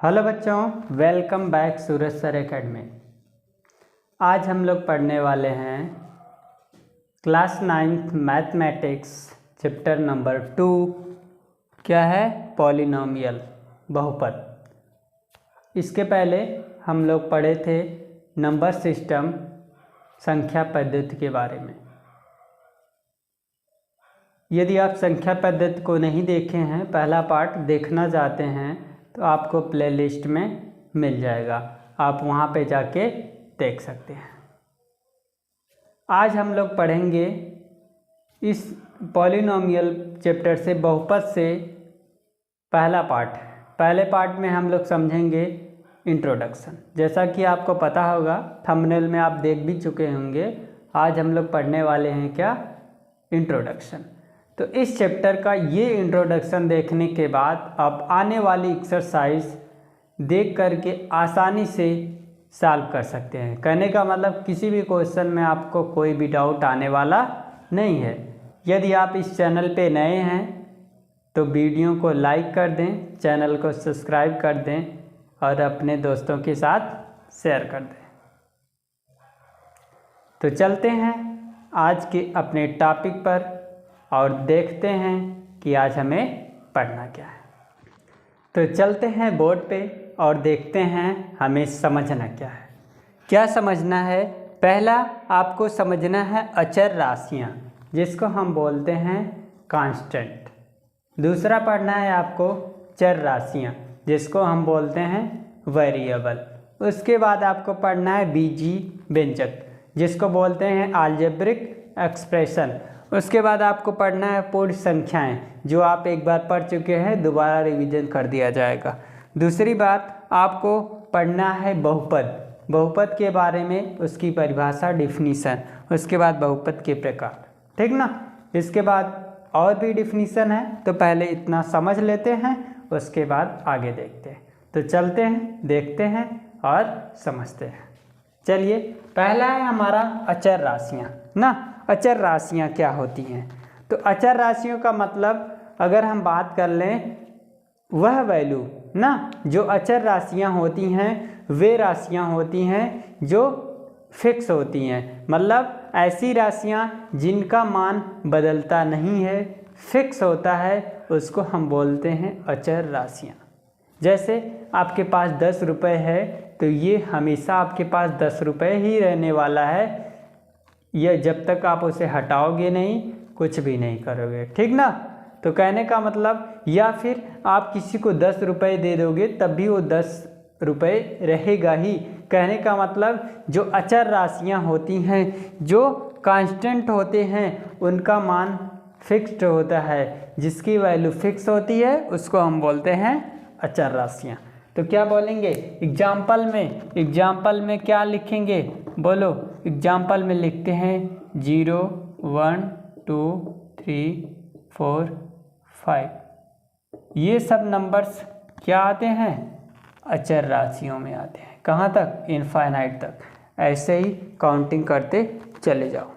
Hello बच्चों, welcome back सूरज sir academy. आज हम लोग पढ़ने वाले हैं class 9th mathematics chapter number 2। क्या है? पॉलिनोमियल, बहुपद। इसके पहले हम लोग पढ़े थे नंबर सिस्टम, संख्या पद्धति के बारे में। यदि आप संख्या पद्धति को नहीं देखे हैं, पहला पार्ट देखना चाहते हैं तो आपको प्लेलिस्ट में मिल जाएगा, आप वहाँ पे जाके देख सकते हैं। आज हम लोग पढ़ेंगे इस पॉलिनोमियल चैप्टर से बहुपद से पहला पार्ट। पहले पार्ट में हम लोग समझेंगे इंट्रोडक्शन। जैसा कि आपको पता होगा, थंबनेल में आप देख भी चुके होंगे, आज हम लोग पढ़ने वाले हैं क्या? इंट्रोडक्शन। तो इस चैप्टर का ये इंट्रोडक्शन देखने के बाद आप आने वाली एक्सरसाइज देख करके आसानी से सॉल्व कर सकते हैं। कहने का मतलब किसी भी क्वेश्चन में आपको कोई भी डाउट आने वाला नहीं है। यदि आप इस चैनल पे नए हैं तो वीडियो को लाइक कर दें, चैनल को सब्सक्राइब कर दें और अपने दोस्तों के साथ शेयर कर दें। तो चलते हैं आज के अपने टॉपिक पर और देखते हैं कि आज हमें पढ़ना क्या है। तो चलते हैं बोर्ड पे और देखते हैं हमें समझना क्या है। क्या समझना है? पहला आपको समझना है अचर राशियाँ, जिसको हम बोलते हैं कांस्टेंट। दूसरा पढ़ना है आपको चर राशियाँ, जिसको हम बोलते हैं वेरिएबल। उसके बाद आपको पढ़ना है बीजी व्यंजक, जिसको बोलते हैं अलजेब्रिक एक्सप्रेशन। उसके बाद आपको पढ़ना है पूर्ण संख्याएं, जो आप एक बार पढ़ चुके हैं, दोबारा रिवीजन कर दिया जाएगा। दूसरी बात आपको पढ़ना है बहुपद। बहुपद के बारे में उसकी परिभाषा, डिफिनीसन। उसके बाद बहुपद के प्रकार, ठीक ना। इसके बाद और भी डिफिनीसन है, तो पहले इतना समझ लेते हैं, उसके बाद आगे देखते हैं। तो चलते हैं, देखते हैं और समझते हैं। चलिए, पहला है हमारा अचर राशियाँ ना। अचर राशियाँ क्या होती हैं? तो अचर राशियों का मतलब अगर हम बात कर लें, वह वैल्यू ना, जो अचर राशियाँ होती हैं वे राशियाँ होती हैं जो फिक्स होती हैं। मतलब ऐसी राशियाँ जिनका मान बदलता नहीं है, फिक्स होता है, उसको हम बोलते हैं अचर राशियाँ। जैसे आपके पास 10 रुपये है तो ये हमेशा आपके पास 10 रुपये ही रहने वाला है। यह जब तक आप उसे हटाओगे नहीं, कुछ भी नहीं करोगे, ठीक ना। तो कहने का मतलब, या फिर आप किसी को 10 रुपये दे दोगे तब भी वो 10 रुपये रहेगा ही। कहने का मतलब जो अचर राशियाँ होती हैं, जो कांस्टेंट होते हैं, उनका मान फिक्स्ड होता है। जिसकी वैल्यू फिक्स होती है उसको हम बोलते हैं अचर राशियाँ। तो क्या बोलेंगे एग्जाम्पल में क्या लिखेंगे? बोलो। एग्जाम्पल में लिखते हैं 0, 1, 2, 3, 4, 5। ये सब नंबर्स क्या आते हैं? अचर राशियों में आते हैं। कहाँ तक? इनफाइनाइट तक। ऐसे ही काउंटिंग करते चले जाओ।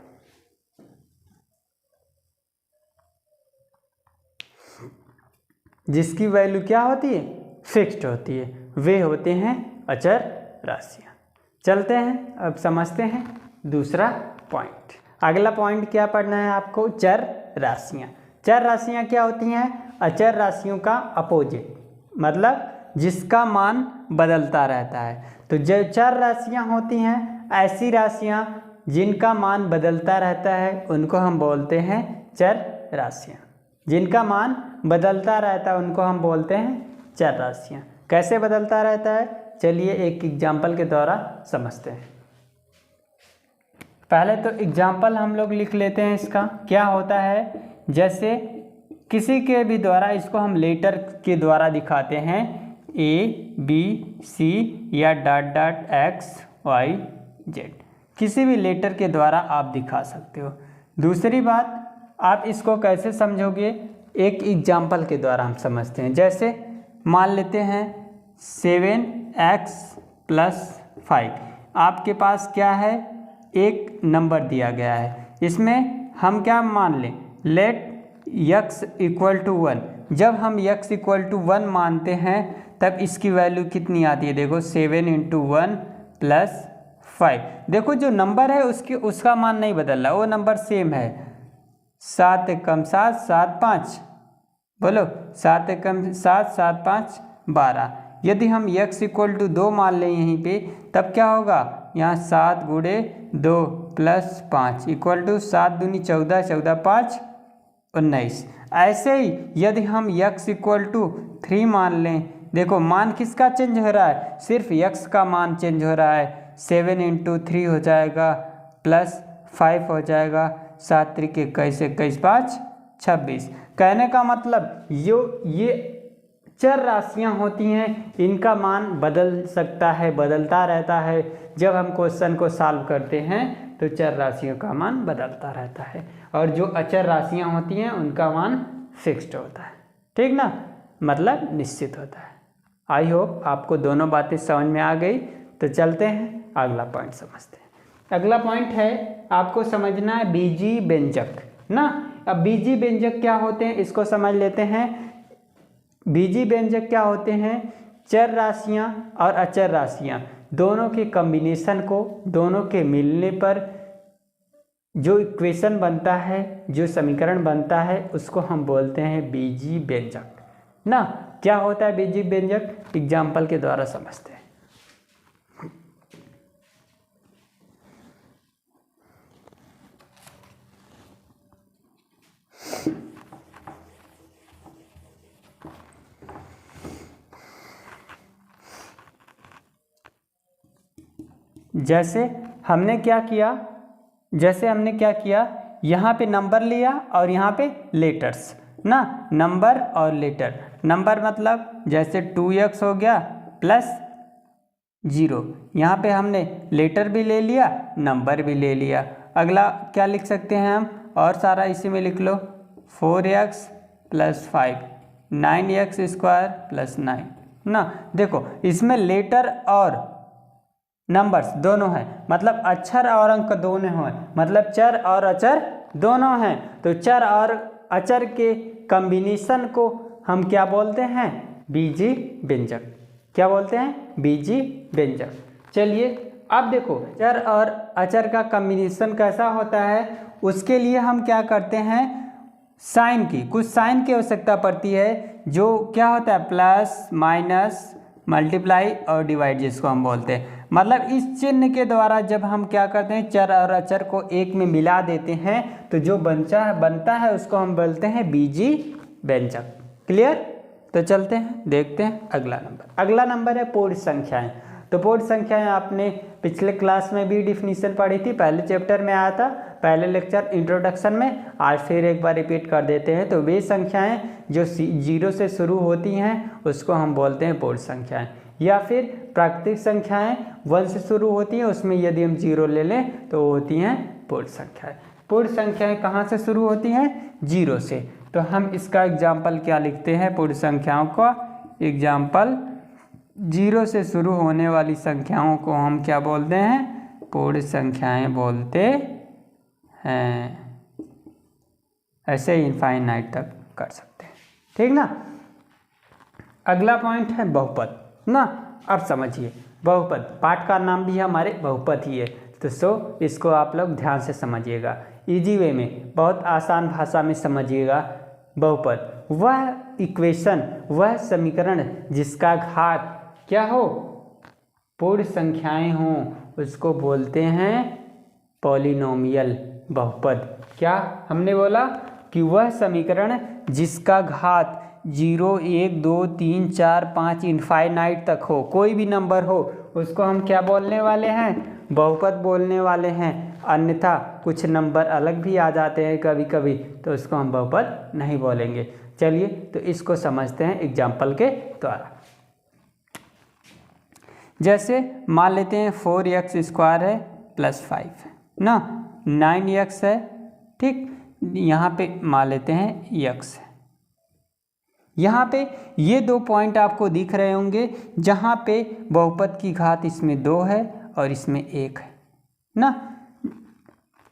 जिसकी वैल्यू क्या होती है? फिक्स्ड होती है, वे होते हैं अचर राशियाँ। चलते हैं, अब समझते हैं दूसरा पॉइंट। अगला पॉइंट क्या पढ़ना है आपको? चर राशियाँ। चर राशियाँ क्या होती हैं? अचर राशियों का अपोजिट, मतलब जिसका मान बदलता रहता है। तो जो चर राशियाँ होती हैं, ऐसी राशियाँ जिनका मान बदलता रहता है, उनको हम बोलते हैं चर राशियाँ। जिनका मान बदलता रहता है उनको हम बोलते हैं चर राशियाँ। कैसे बदलता रहता है? चलिए एक एग्जाम्पल के द्वारा समझते हैं। पहले तो एग्जाम्पल हम लोग लिख लेते हैं। इसका क्या होता है? जैसे किसी के भी द्वारा, इसको हम लेटर के द्वारा दिखाते हैं, ABC या .x y z। किसी भी लेटर के द्वारा आप दिखा सकते हो। दूसरी बात, आप इसको कैसे समझोगे? एक एग्जाम्पल के द्वारा हम समझते हैं। जैसे मान लेते हैं 7x + 5। आपके पास क्या है? एक नंबर दिया गया है। इसमें हम क्या मान लें? Let x = 1। जब हम x = 1 मानते हैं तब इसकी वैल्यू कितनी आती है, देखो 7 × 1 + 5। देखो जो नंबर है उसका मान नहीं बदल रहा, वो नंबर सेम है। 7 × 7 7 5, बोलो 7 × 7 7 5 12। यदि हम x = 2 मान लें यहीं पे, तब क्या होगा, यहाँ 7 × 2 + 5 = 7 दूनी 14 14 5 19। ऐसे ही यदि हम x = 3 मान लें, देखो मान किसका चेंज हो रहा है, सिर्फ x का मान चेंज हो रहा है। 7 × 3 हो जाएगा +5 हो जाएगा, 7 × 3 21 21 5 26। कहने का मतलब ये चर राशियां होती हैं, इनका मान बदल सकता है, बदलता रहता है। जब हम क्वेश्चन को सॉल्व करते हैं तो चर राशियों का मान बदलता रहता है, और जो अचर राशियां होती हैं उनका मान फिक्स्ड होता है। ठीक ना, मतलब निश्चित होता है। आई होप आपको दोनों बातें समझ में आ गई। तो चलते हैं अगला पॉइंट समझते हैं। अगला पॉइंट है आपको समझना है बीजी व्यंजक ना। अब बीजी व्यंजक क्या होते हैं इसको समझ लेते हैं। बीजी व्यंजक क्या होते हैं, चर राशियां और अचर राशियां दोनों के कॉम्बिनेशन को, दोनों के मिलने पर जो इक्वेशन बनता है, जो समीकरण बनता है, उसको हम बोलते हैं बीजी व्यंजक ना। क्या होता है बीजी व्यंजक, एग्जाम्पल के द्वारा समझते हैं। जैसे हमने क्या किया, यहाँ पे नंबर लिया और यहाँ पे लेटर्स ना, नंबर और लेटर। नंबर मतलब जैसे 2x हो गया +0, यहाँ पे हमने लेटर भी ले लिया, नंबर भी ले लिया। अगला क्या लिख सकते हैं हम, और सारा इसी में लिख लो, 4x + 5 9x² + 9 ना। देखो इसमें लेटर और नंबर्स दोनों हैं, मतलब अक्षर और अंक दोनों हैं, मतलब चर और अचर दोनों हैं। तो चर और अचर के कॉम्बिनेशन को हम क्या बोलते हैं, बीजी व्यंजक। क्या बोलते हैं, बीजी व्यंजक। चलिए अब देखो चर और अचर का कॉम्बिनेशन कैसा होता है, उसके लिए हम क्या करते हैं, कुछ साइन की आवश्यकता पड़ती है, जो क्या होता है प्लस माइनस मल्टीप्लाई और डिवाइड, जिसको हम बोलते हैं। मतलब इस चिन्ह के द्वारा जब हम क्या करते हैं, चर और अचर को एक में मिला देते हैं, तो जो बनता है उसको हम बोलते हैं बीजी व्यंजक। क्लियर। तो चलते हैं देखते हैं अगला नंबर है पूर्ण संख्याएं। तो पूर्ण संख्याएं आपने पिछले क्लास में भी डिफिनीशन पढ़ी थी, पहले चैप्टर में आया था, पहले लेक्चर इंट्रोडक्शन में। आज फिर एक बार रिपीट कर देते हैं। तो वे संख्याएं जो 0 से शुरू होती हैं उसको हम बोलते हैं पूर्ण संख्याएं, या फिर प्राकृतिक संख्याएं 1 से शुरू होती हैं, उसमें यदि हम 0 ले लें तो होती हैं पूर्ण संख्याएं। पूर्ण संख्याएं कहाँ से शुरू होती हैं, 0 से। तो हम इसका एग्जाम्पल क्या लिखते हैं, पूर्ण संख्याओं का एग्जाम्पल 0 से शुरू होने वाली संख्याओं को हम क्या बोलते हैं, पूर्ण संख्याएं बोलते हैं। ऐसे ही इनफाइनाइट तक कर सकते हैं। ठीक ना। अगला पॉइंट है बहुपद ना। अब समझिए बहुपद, पाठ का नाम भी हमारे बहुपद ही है। तो इसको आप लोग ध्यान से समझिएगा, इजी वे में, बहुत आसान भाषा में समझिएगा। बहुपद वह इक्वेशन, वह समीकरण जिसका घात क्या हो, पूर्ण संख्याएं हों, उसको बोलते हैं पॉलिनोमियल बहुपद। क्या हमने बोला कि वह समीकरण जिसका घात 0 1 2 3 4 5 इनफाइनाइट तक हो, कोई भी नंबर हो, उसको हम क्या बोलने वाले हैं, बहुपद बोलने वाले हैं। अन्यथा कुछ नंबर अलग भी आ जाते हैं कभी कभी, तो उसको हम बहुपद नहीं बोलेंगे। चलिए तो इसको समझते हैं एग्जाम्पल के द्वारा। जैसे मान लेते हैं 4x² है +5 ना, 9x है, ठीक। यहाँ पे मान लेते हैं x है। यहाँ पे ये 2 पॉइंट आपको दिख रहे होंगे, जहाँ पे बहुपद की घात इसमें 2 है और इसमें 1 है ना।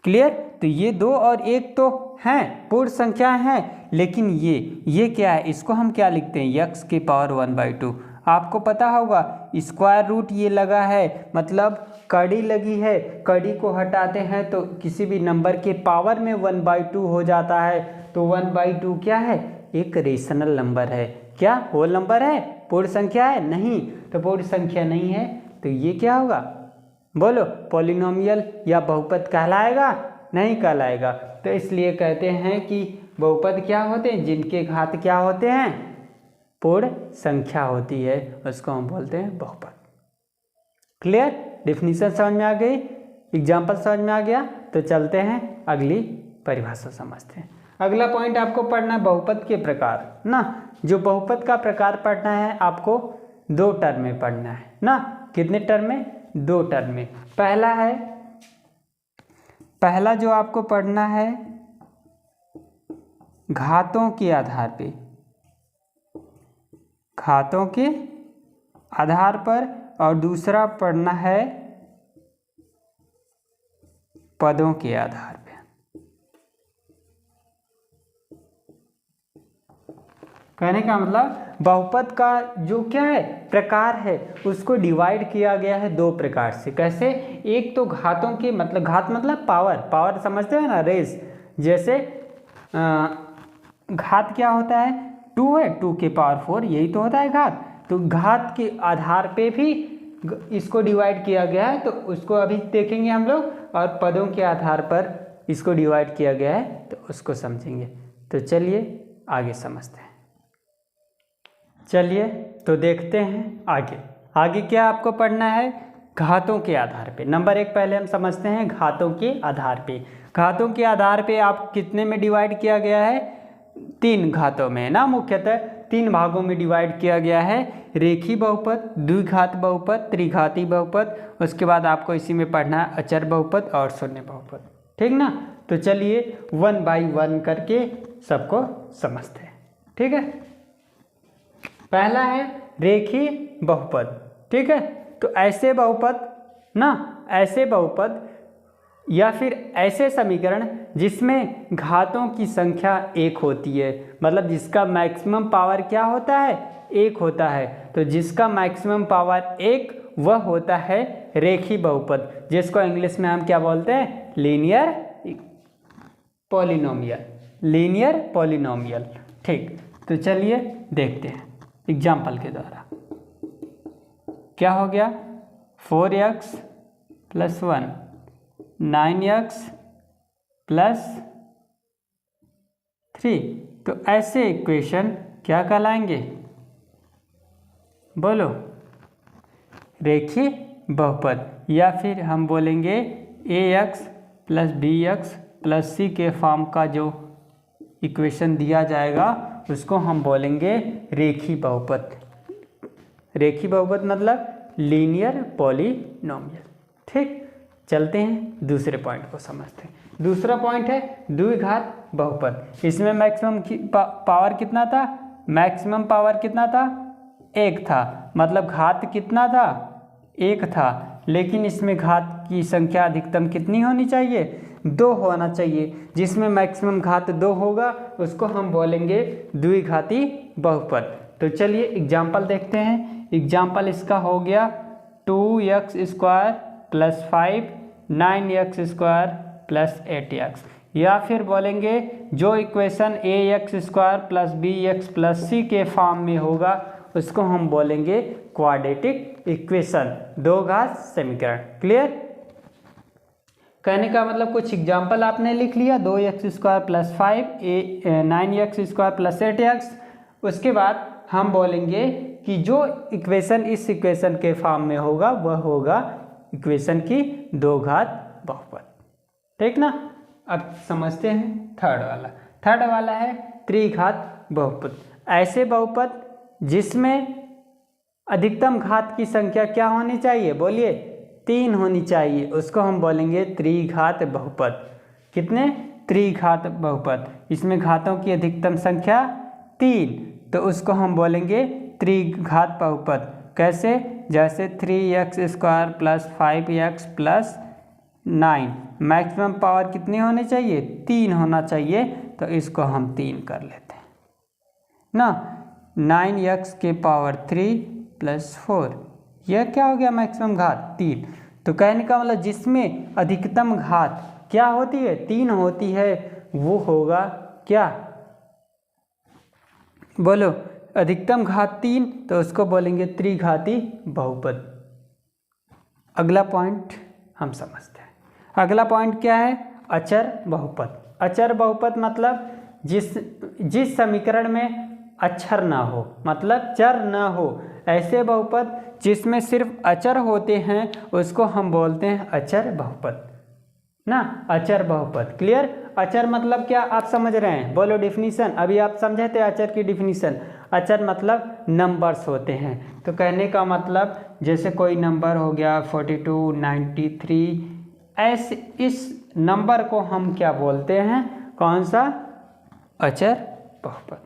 क्लियर। तो ये 2 और 1 तो हैं, पूर्ण संख्या हैं, लेकिन ये क्या है, इसको हम क्या लिखते हैं, x⁴ 1/2। आपको पता होगा स्क्वायर रूट ये लगा है, मतलब कड़ी लगी है, कड़ी को हटाते हैं तो किसी भी नंबर के पावर में 1/2 हो जाता है। तो 1/2 क्या है? एक रेशनल नंबर है। क्या होल नंबर है? पूर्ण संख्या है? नहीं। तो पूर्ण संख्या नहीं है तो ये क्या होगा? बोलो, पॉलिनोमियल या बहुपद कहलाएगा? नहीं कहलाएगा। तो इसलिए कहते हैं कि बहुपद क्या होते हैं? जिनके घात क्या होते हैं? पूर्ण संख्या होती है, उसको हम बोलते हैं बहुपद। क्लियर? डेफिनेशन समझ में आ गई, एग्जाम्पल समझ में आ गया। तो चलते हैं अगली परिभाषा समझते हैं। अगला पॉइंट आपको पढ़ना है बहुपद के प्रकार ना। जो बहुपद का प्रकार पढ़ना है आपको 2 टर्म में पढ़ना है ना। कितने टर्म में? 2 टर्म में। पहला जो आपको पढ़ना है घातों के आधार पे, घातों के आधार पर, और दूसरा पढ़ना है पदों के आधार पे। कहने का मतलब बहुपद का जो क्या है प्रकार है उसको डिवाइड किया गया है 2 प्रकार से। कैसे? एक तो घातों के, मतलब घात मतलब पावर, पावर समझते हैं ना, रेस। जैसे घात क्या होता है? 2 है, 2 के पावर 4, यही तो होता है घात। तो घात के आधार पे भी इसको डिवाइड किया गया है, तो उसको अभी देखेंगे हम लोग। और पदों के आधार पर इसको डिवाइड किया गया है तो उसको समझेंगे। तो चलिए आगे समझते हैं। चलिए तो देखते हैं आगे। आगे क्या आपको पढ़ना है? घातों के आधार पे। नंबर 1 पहले हम समझते हैं घातों के आधार पे। घातों के आधार पे आप कितने में डिवाइड किया गया है? 3 घातों में ना, मुख्यतः 3 भागों में डिवाइड किया गया है। रेखी बहुपद, द्विघात बहुपद, त्रिघाती बहुपद, उसके बाद आपको इसी में पढ़ना है अचर बहुपद और शून्य बहुपद। ठीक ना? तो चलिए 1 बाई 1 करके सबको समझते हैं। ठीक है? पहला है रेखी बहुपद। ठीक है? तो ऐसे बहुपद ना, ऐसे बहुपद या फिर ऐसे समीकरण जिसमें घातों की संख्या 1 होती है, मतलब जिसका मैक्सिमम पावर क्या होता है? 1 होता है। तो जिसका मैक्सिमम पावर 1 वह होता है रेखी बहुपद, जिसको इंग्लिश में हम क्या बोलते हैं? Linear polynomial. Linear polynomial. ठीक, तो चलिए देखते हैं एग्जाम्पल के द्वारा। क्या हो गया? 4x + 1, 9x + 3। तो ऐसे इक्वेशन क्या कहलाएंगे? बोलो, रेखीय बहुपद। या फिर हम बोलेंगे ax + bx + c के फॉर्म का जो इक्वेशन दिया जाएगा उसको हम बोलेंगे रेखीय बहुपद। रेखीय बहुपद मतलब लीनियर पॉलिनोमियल। ठीक, चलते हैं दूसरे पॉइंट को समझते हैं। दूसरा पॉइंट है द्विघात बहुपद। इसमें मैक्सिमम पावर कितना था? मैक्सिमम पावर कितना था? 1 था। मतलब घात कितना था? 1 था। लेकिन इसमें घात की संख्या अधिकतम कितनी होनी चाहिए? 2 होना चाहिए। जिसमें मैक्सिमम घात 2 होगा उसको हम बोलेंगे द्विघाती बहुपद। तो चलिए एग्जाम्पल देखते हैं। एग्जाम्पल इसका हो गया 2x² + 5, 9x² + 8x। या फिर बोलेंगे जो इक्वेशन ax² + bx + c के फॉर्म में होगा उसको हम बोलेंगे क्वाड्रेटिक इक्वेशन, 2 घात समीकरण। क्लियर? कहने का मतलब कुछ एग्जाम्पल आपने लिख लिया, 2x² + 5, 9x² + 8x। उसके बाद हम बोलेंगे कि जो इक्वेशन इस इक्वेशन के फॉर्म में होगा वह होगा इक्वेशन की 2 घात बहुपद। ठीक ना? अब समझते हैं थर्ड वाला। थर्ड वाला है त्रिघात बहुपद। ऐसे बहुपद जिसमें अधिकतम घात की संख्या क्या होनी चाहिए? बोलिए, 3 होनी चाहिए, उसको हम बोलेंगे त्रिघात बहुपद। कितने? त्रिघात बहुपद। इसमें घातों की अधिकतम संख्या 3, तो उसको हम बोलेंगे त्रिघात बहुपद। कैसे? जैसे 3x² + 5x + 9। मैक्सिमम पावर कितनी होनी चाहिए? 3 होना चाहिए, तो इसको हम 3 कर लेते हैं ना। 9x के पावर 3 प्लस 4, यह क्या हो गया मैक्सिमम घात 3। तो कहने का मतलब जिसमें अधिकतम घात क्या होती है 3 होती है वो होगा क्या, बोलो अधिकतम घात 3, तो उसको बोलेंगे त्रिघाती बहुपद। अगला पॉइंट हम समझते हैं। अगला पॉइंट क्या है, अचर बहुपद। अचर बहुपद मतलब जिस समीकरण में अक्षर ना हो, मतलब चर ना हो, ऐसे बहुपद जिसमें सिर्फ अचर होते हैं उसको हम बोलते हैं अचर बहुपद ना, अचर बहुपद। क्लियर। अचर मतलब क्या आप समझ रहे हैं, बोलो डिफिनीशन। अभी आप समझे थे अचर की डिफिनीशन। अचर मतलब नंबर्स होते हैं। तो कहने का मतलब जैसे कोई नंबर हो गया 42, 93, ऐसे इस नंबर को हम क्या बोलते हैं, कौन सा, अचर बहुपद।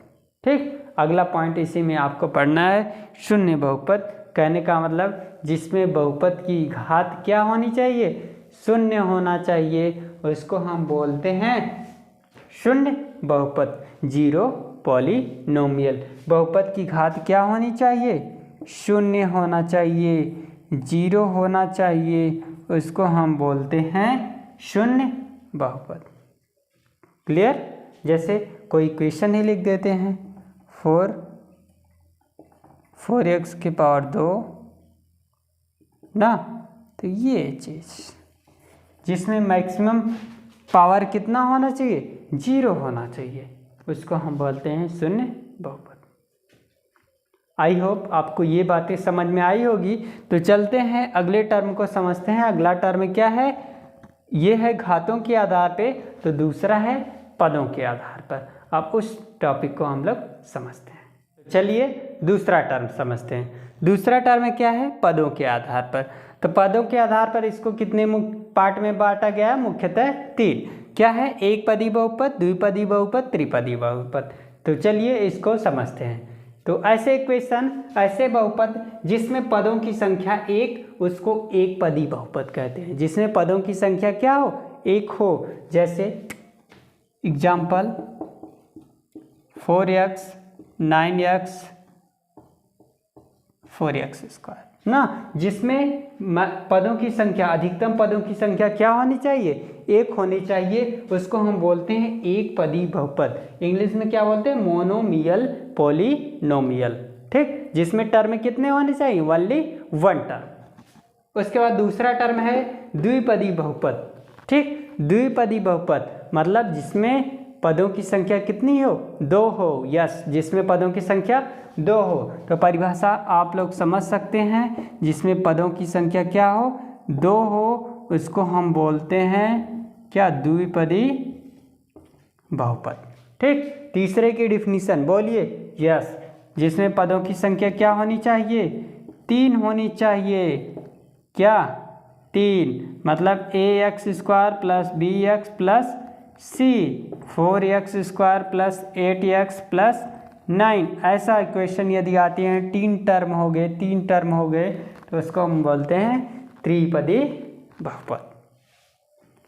ठीक। अगला पॉइंट इसी में आपको पढ़ना है, शून्य बहुपद। कहने का मतलब जिसमें बहुपद की घात क्या होनी चाहिए, शून्य होना चाहिए, उसको हम बोलते हैं शून्य बहुपद, जीरो पॉलिनोमियल। बहुपद की घात क्या होनी चाहिए, शून्य होना चाहिए, जीरो होना चाहिए, उसको हम बोलते हैं शून्य बहुपद। क्लियर। जैसे कोई क्वेश्चन ही लिख देते हैं 4x की पावर 2 ना, तो ये चीज़ जिसमें मैक्सिमम पावर कितना होना चाहिए, 0 होना चाहिए, उसको हम बोलते हैं शून्य बहुपद। आई होप आपको ये बातें समझ में आई होगी। तो चलते हैं अगले टर्म को समझते हैं। अगला टर्म क्या है, ये है घातों के आधार पे, तो दूसरा है पदों के आधार पर। अब उस टॉपिक को हम लोग समझते हैं। चलिए दूसरा टर्म समझते हैं। दूसरा टर्म क्या है, पदों के आधार पर। तो पदों के आधार पर इसको कितने पार्ट में बांटा गया है, मुख्यतः 3। क्या है, एक पदी बहुपद, द्विपदी बहुपद, त्रिपदी बहुपद। तो चलिए इसको समझते हैं। तो ऐसे इक्वेशन, ऐसे बहुपद जिसमें पदों की संख्या 1, उसको एक पदी बहुपद कहते हैं। जिसमें पदों की संख्या क्या हो, 1 हो। जैसे example 4x 9x 4x square ना, जिसमें पदों की संख्या, अधिकतम पदों की संख्या क्या होनी चाहिए, 1 होनी चाहिए, उसको हम बोलते हैं एक पदी बहुपद। इंग्लिश में क्या बोलते हैं, मोनोमियल पॉलिनोमियल। ठीक। जिसमें टर्म कितने होने चाहिए, ओनली 1 टर्म। उसके बाद दूसरा टर्म है द्विपदी बहुपद। ठीक। द्विपदी बहुपद मतलब जिसमें पदों की संख्या कितनी हो, 2 हो। यस, जिसमें पदों की संख्या 2 हो। तो परिभाषा आप लोग समझ सकते हैं, जिसमें पदों की संख्या क्या हो, 2 हो, उसको हम बोलते हैं क्या, द्विपदी बहुपद। ठीक। तीसरे की डिफिनीशन बोलिए। यस, जिसमें पदों की संख्या क्या होनी चाहिए, 3 होनी चाहिए। क्या, 3, मतलब ax square plus bx plus c, 4x square plus 8x plus 9। ऐसा इक्वेशन यदि आती हैं, 3 टर्म हो गए, 3 टर्म हो गए, तो उसको हम बोलते हैं त्रिपदी बहुपद।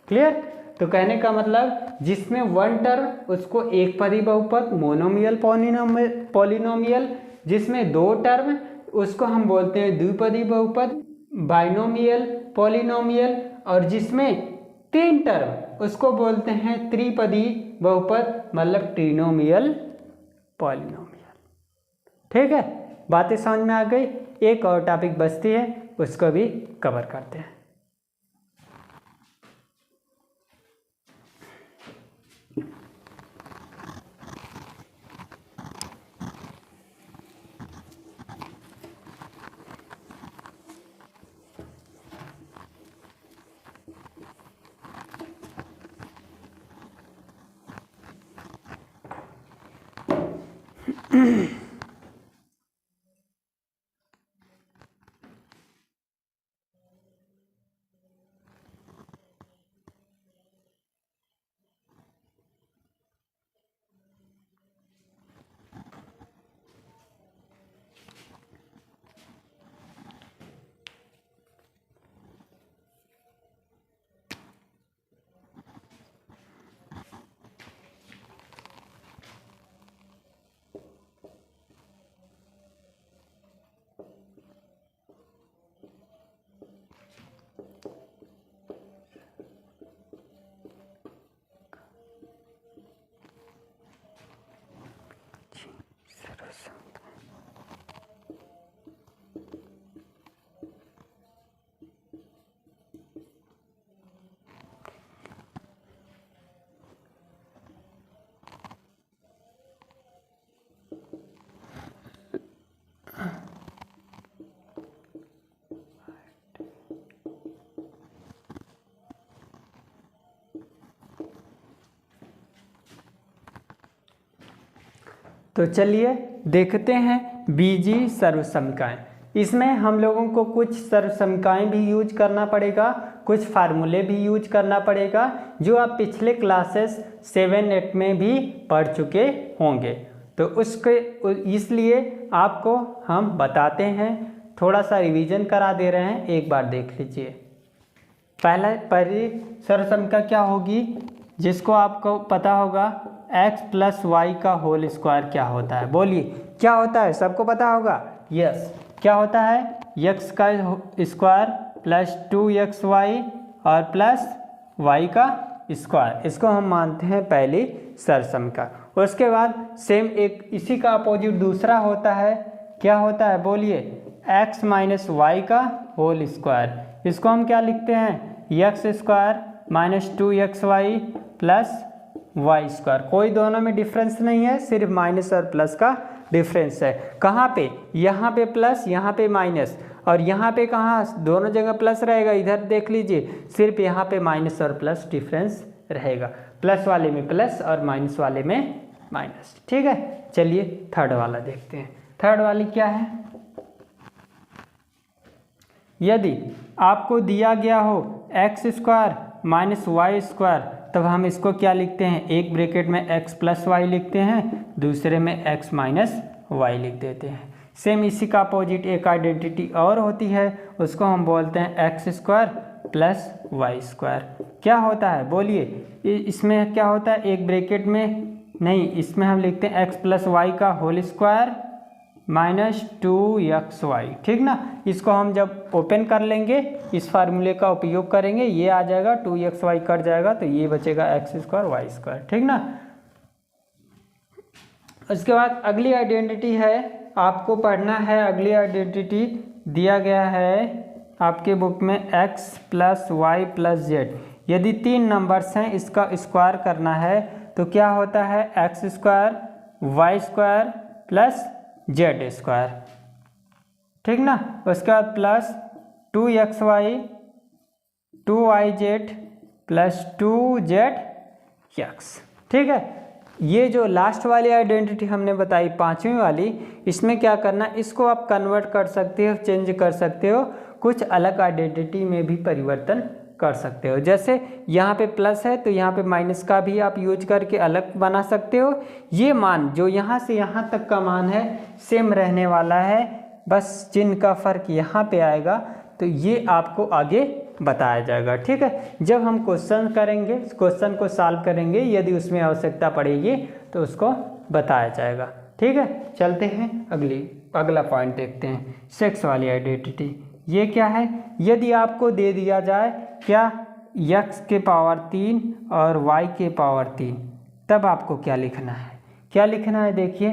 क्लियर। तो कहने का मतलब जिसमें 1 टर्म, उसको एक पदी बहुपद, मोनोमियल पॉलिनोमियल। जिसमें 2 टर्म, उसको हम बोलते हैं द्विपदी बहुपद, बाइनोमियल पॉलिनोमियल। और जिसमें 3 टर्म, उसको बोलते हैं त्रिपदी बहुपद, मतलब ट्रिनोमियल पॉलिनोमियल। ठीक है, बातें समझ में आ गई। एक और टॉपिक बचती है, उसको भी कवर करते हैं। तो चलिए देखते हैं बीजीय सर्वसमीकाएं। इसमें हम लोगों को कुछ सर्वसमीकाएं भी यूज करना पड़ेगा, कुछ फार्मूले भी यूज करना पड़ेगा जो आप पिछले क्लासेस 7-8 में भी पढ़ चुके होंगे। तो उसके इसलिए आपको हम बताते हैं, थोड़ा सा रिवीजन करा दे रहे हैं, एक बार देख लीजिए। पहली सर्वसमीका क्या होगी, जिसको आपको पता होगा, x + y का होल स्क्वायर क्या होता है? बोलिए क्या होता है, सबको पता होगा? यस, क्या होता है? x का स्क्वायर प्लस 2xy और प्लस y का स्क्वायर। इसको हम मानते हैं पहली सर्वसमीका। उसके बाद सेम एक इसी का अपोजिट दूसरा होता है, क्या होता है बोलिए? x - y का होल स्क्वायर। इसको हम क्या लिखते हैं? x² - 2xy plus y square. कोई दोनों में डिफरेंस नहीं है, सिर्फ माइनस और प्लस का डिफरेंस है। कहाँ पे? यहाँ पे प्लस, यहाँ पे माइनस, और यहाँ पे कहाँ? दोनों जगह प्लस रहेगा। इधर देख लीजिए, सिर्फ यहाँ पे माइनस और प्लस डिफरेंस रहेगा। प्लस वाले में प्लस और माइनस वाले में माइनस। ठीक है, चलिए थर्ड वाला देखते हैं। थर्ड वाली क्या है? यदि आपको दिया गया हो x² - y², तब हम इसको क्या लिखते हैं? एक ब्रैकेट में x + y लिखते हैं, दूसरे में x - y लिख देते हैं। सेम इसी का अपोजिट एक आइडेंटिटी और होती है, उसको हम बोलते हैं x² + y²। क्या होता है बोलिए? इसमें क्या होता है? एक ब्रैकेट में नहीं, इसमें हम लिखते हैं x + y का होल स्क्वायर -2xy। ठीक ना? इसको हम जब ओपन कर लेंगे, इस फार्मूले का उपयोग करेंगे, ये आ जाएगा, 2xy कट जाएगा तो ये बचेगा x² y²। ठीक ना? उसके बाद अगली आइडेंटिटी है, आपको पढ़ना है। अगली आइडेंटिटी दिया गया है आपके बुक में, x + y + z। यदि 3 नंबर्स हैं, इसका स्क्वायर करना है तो क्या होता है? x² y² + z²। ठीक ना? उसके बाद प्लस 2xy 2yz + 2zx। ठीक है, ये जो लास्ट वाली आइडेंटिटी हमने बताई, पांचवी वाली, इसमें क्या करना, इसको आप कन्वर्ट कर सकते हो, चेंज कर सकते हो, कुछ अलग आइडेंटिटी में भी परिवर्तन कर सकते हो। जैसे यहाँ पे प्लस है तो यहाँ पे माइनस का भी आप यूज करके अलग बना सकते हो। ये मान जो यहाँ से यहाँ तक का मान है सेम रहने वाला है, बस चिन्ह का फर्क यहाँ पे आएगा, तो ये आपको आगे बताया जाएगा। ठीक है, जब हम क्वेश्चन करेंगे, क्वेश्चन को सॉल्व करेंगे, यदि उसमें आवश्यकता पड़ेगी तो उसको बताया जाएगा। ठीक है, चलते हैं अगला पॉइंट देखते हैं, सेक्स वाली आइडेंटिटी। ये क्या है? यदि आपको दे दिया जाए क्या, x के पावर 3 और y के पावर 3, तब आपको क्या लिखना है? क्या लिखना है? देखिए,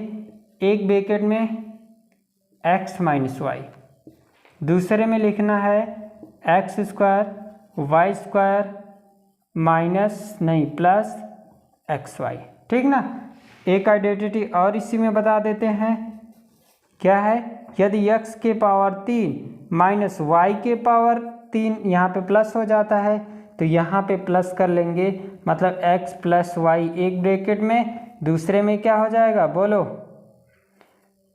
एक ब्रैकेट में x - y, दूसरे में लिखना है x² y² माइनस नहीं प्लस xy। ठीक ना? एक आइडेंटिटी और इसी में बता देते हैं, क्या है? यदि x के पावर 3 माइनस y के पावर 3, यहाँ पे प्लस हो जाता है तो यहाँ पे प्लस कर लेंगे, मतलब x + y एक ब्रैकेट में, दूसरे में क्या हो जाएगा बोलो?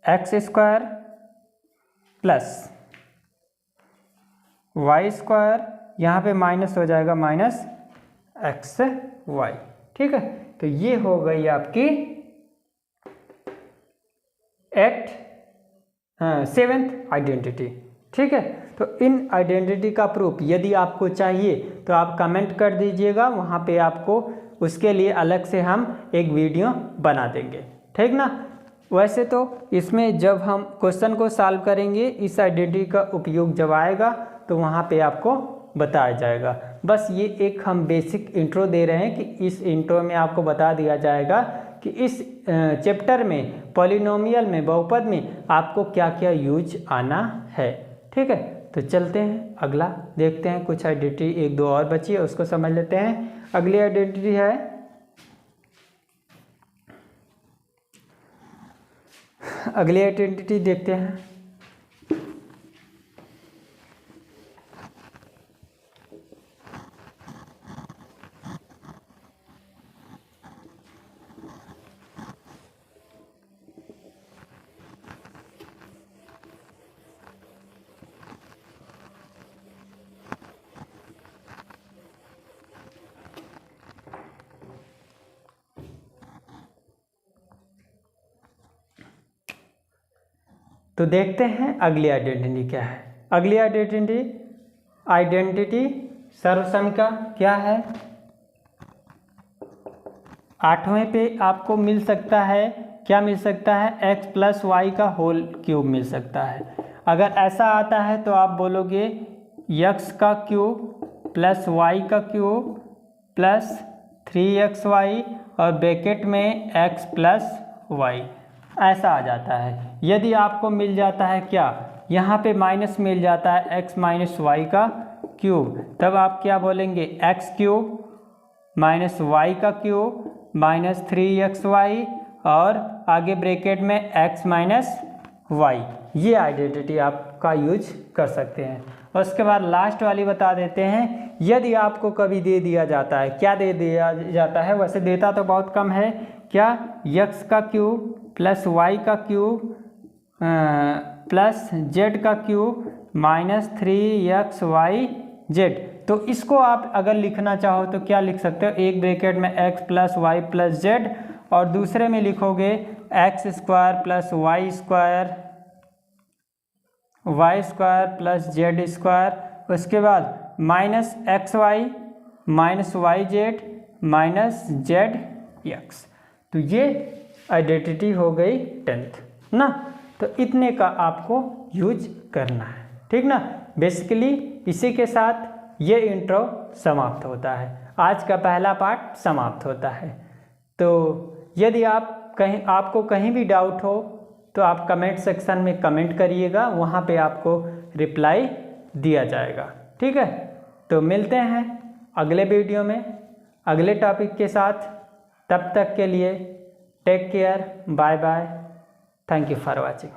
x² प्लस y², यहाँ पे माइनस हो जाएगा -xy। ठीक है, तो ये हो गई आपकी 7th आइडेंटिटी। ठीक है, तो इन आइडेंटिटी का प्रूफ यदि आपको चाहिए तो आप कमेंट कर दीजिएगा, वहाँ पे आपको उसके लिए अलग से हम एक वीडियो बना देंगे। ठीक ना? वैसे तो इसमें जब हम क्वेश्चन को सॉल्व करेंगे, इस आइडेंटिटी का उपयोग जब आएगा तो वहाँ पे आपको बताया जाएगा। बस ये एक हम बेसिक इंट्रो दे रहे हैं कि इस इंट्रो में आपको बता दिया जाएगा कि इस चैप्टर में पॉलिनोमियल में, बहुपद में आपको क्या क्या यूज आना है। ठीक है, तो चलते हैं अगला देखते हैं। कुछ आइडेंटिटी एक दो और बची है, उसको समझ लेते हैं। अगली आइडेंटिटी है, अगली आइडेंटिटी देखते हैं। तो देखते हैं अगली आइडेंटिटी क्या है। अगली आइडेंटिटी सर्वसमिका क्या है। 8वें पे आपको मिल सकता है, क्या मिल सकता है, x प्लस वाई का होल क्यूब मिल सकता है। अगर ऐसा आता है तो आप बोलोगे x का क्यूब प्लस वाई का क्यूब प्लस 3xy और ब्रैकेट में x प्लस वाई, ऐसा आ जाता है। यदि आपको मिल जाता है क्या, यहाँ पे माइनस मिल जाता है x माइनस वाई का क्यूब, तब आप क्या बोलेंगे, x क्यूब माइनस वाई का क्यूब माइनस 3xy और आगे ब्रैकेट में x माइनस वाई। ये आइडेंटिटी आपका यूज कर सकते हैं। और उसके बाद लास्ट वाली बता देते हैं, यदि आपको कभी दे दिया जाता है, क्या दे दिया जाता है, वैसे देता तो बहुत कम है, क्या, x का क्यूब प्लस वाई का क्यूब प्लस z का क्यूब माइनस 3xyz। तो इसको आप अगर लिखना चाहो तो क्या लिख सकते हो, एक ब्रैकेट में x plus y plus z और दूसरे में लिखोगे x square plus y square plus z square. उसके बाद minus x y minus y z minus z x. तो ये आइडेंटिटी हो गई 10th ना। तो इतने का आपको यूज करना है, ठीक ना। बेसिकली इसी के साथ ये इंट्रो समाप्त होता है, आज का पहला पार्ट समाप्त होता है। तो यदि आपको कहीं भी डाउट हो तो आप कमेंट सेक्शन में कमेंट करिएगा, वहाँ पे आपको रिप्लाई दिया जाएगा, ठीक है। तो मिलते हैं अगले वीडियो में अगले टॉपिक के साथ। तब तक के लिए take care, bye bye, thank you for watching.